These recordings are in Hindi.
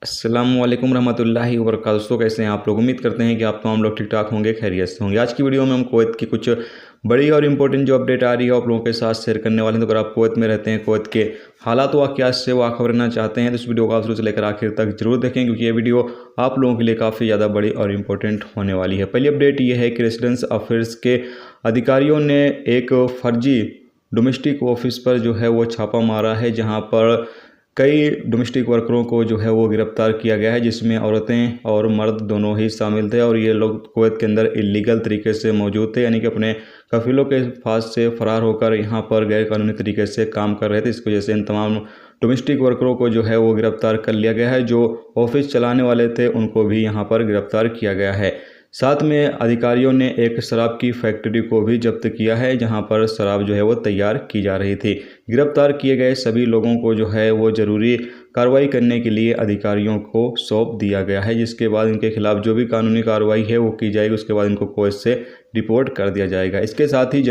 अस्सलामुअलैकुम रहमतुल्लाहि व बरकातहू। दोस्तों कैसे हैं आप लोग। उम्मीद करते हैं कि आप तमाम लोग ठीक ठाक होंगे, खैरियत से होंगे। आज की वीडियो में हम कुवैत की कुछ बड़ी और इंपॉर्टेंट जो अपडेट आ रही है आप लोगों के साथ शेयर करने वाले हैं। तो अगर आप कुवैत में रहते हैं, कुवैत के हालात वाक़यात से वाखबर रहना चाहते हैं तो इस वीडियो को आप शुरू से लेकर आखिर तक जरूर देखें, क्योंकि ये वीडियो आप लोगों के लिए काफ़ी ज़्यादा बड़ी और इंपॉर्टेंट होने वाली है। पहली अपडेट ये है कि रेसिडेंस अफेयर्स के अधिकारियों ने एक फर्जी डोमेस्टिक ऑफिस पर जो है वो छापा मारा है, जहाँ पर कई डोमेस्टिक वर्करों को जो है वो गिरफ्तार किया गया है, जिसमें औरतें और मर्द दोनों ही शामिल थे। और ये लोग कुवैत के अंदर इलीगल तरीके से मौजूद थे, यानी कि अपने कफीलों के पास से फरार होकर यहाँ पर गैर कानूनी तरीके से काम कर रहे थे। इसकी वजह से इन तमाम डोमेस्टिक वर्करों को जो है वो गिरफ्तार कर लिया गया है। जो ऑफिस चलाने वाले थे उनको भी यहाँ पर गिरफ्तार किया गया है। साथ में अधिकारियों ने एक शराब की फैक्ट्री को भी जब्त किया है, जहां पर शराब जो है वो तैयार की जा रही थी। गिरफ्तार किए गए सभी लोगों को जो है वो ज़रूरी कार्रवाई करने के लिए अधिकारियों को सौंप दिया गया है, जिसके बाद इनके खिलाफ जो भी कानूनी कार्रवाई है वो की जाएगी। उसके बाद इनको कुवैत से डिपोर्ट कर दिया जाएगा। इसके साथ ही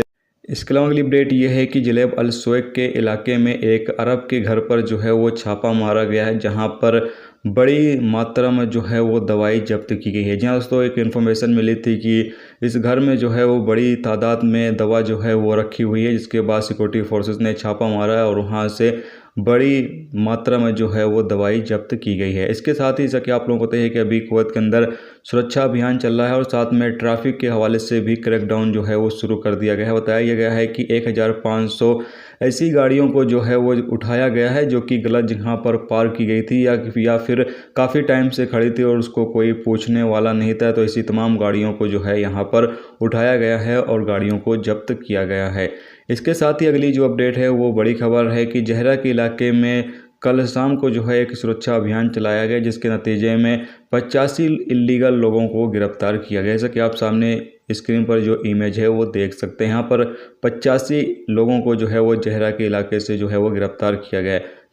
इसके अलावा अगली अपडेट ये है कि जलेब अल सुवैक के इलाके में एक अरब के घर पर जो है वो छापा मारा गया है, जहां पर बड़ी मात्रा में जो है वो दवाई जब्त की गई है। जी हाँ दोस्तों, एक इन्फॉर्मेशन मिली थी कि इस घर में जो है वो बड़ी तादाद में दवा जो है वो रखी हुई है, जिसके बाद सिक्योरिटी फोर्सेस ने छापा मारा है और वहाँ से बड़ी मात्रा में जो है वो दवाई जब्त की गई है। इसके साथ ही जैसा कि आप लोगों को पता है कि अभी कुवैत के अंदर सुरक्षा अभियान चल रहा है और साथ में ट्रैफिक के हवाले से भी क्रैकडाउन जो है वो शुरू कर दिया गया है। बताया गया है कि 1500 ऐसी गाड़ियों को जो है वो उठाया गया है जो कि गलत जगह पर पार्क की गई थी या फिर काफ़ी टाइम से खड़ी थी और उसको कोई पूछने वाला नहीं था। तो ऐसी तमाम गाड़ियों को जो है यहाँ पर उठाया गया है और गाड़ियों को जब्त किया गया है। इसके साथ ही अगली जो अपडेट है वो बड़ी खबर है कि जहरा के इलाके में कल शाम को जो है एक सुरक्षा अभियान चलाया गया, जिसके नतीजे में 85 इल्लीगल लोगों को गिरफ्तार किया गया। जैसा कि आप सामने स्क्रीन पर जो इमेज है वो देख सकते हैं। यहाँ पर 85 लोगों को जो है वो जहरा के इलाके से जो है वो गिरफ्तार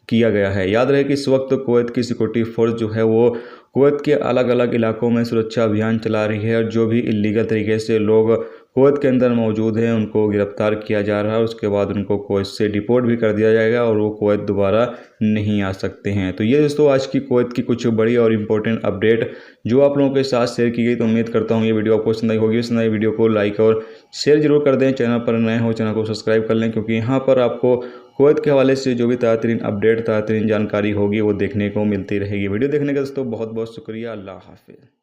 किया गया है। याद रहे कि इस वक्त कुवैत की सिक्योरिटी फोर्स जो है वो कुवैत के अलग अलग इलाकों में सुरक्षा अभियान चला रही है और जो भी इल्लीगल तरीके से लोग कुवैत के अंदर मौजूद हैं उनको गिरफ्तार किया जा रहा है। उसके बाद उनको कुवैत से डिपोर्ट भी कर दिया जाएगा और वो कुवैत दोबारा नहीं आ सकते हैं। तो ये दोस्तों आज की कुवैत की कुछ बड़ी और इंपॉर्टेंट अपडेट जो आप लोगों के साथ शेयर की गई। तो उम्मीद करता हूँ ये वीडियो आपको पसंद आई होगी। इस नई वीडियो को लाइक और शेयर जरूर कर दें। चैनल पर नए हो चैनल को सब्सक्राइब कर लें, क्योंकि यहाँ पर आपको कुवैत के हवाले से जो भी ताज़ा अपडेट ताज़ा जानकारी होगी वो देखने को मिलती रहेगी। वीडियो देखने का दोस्तों बहुत बहुत शुक्रिया। अल्लाह हाफिज़।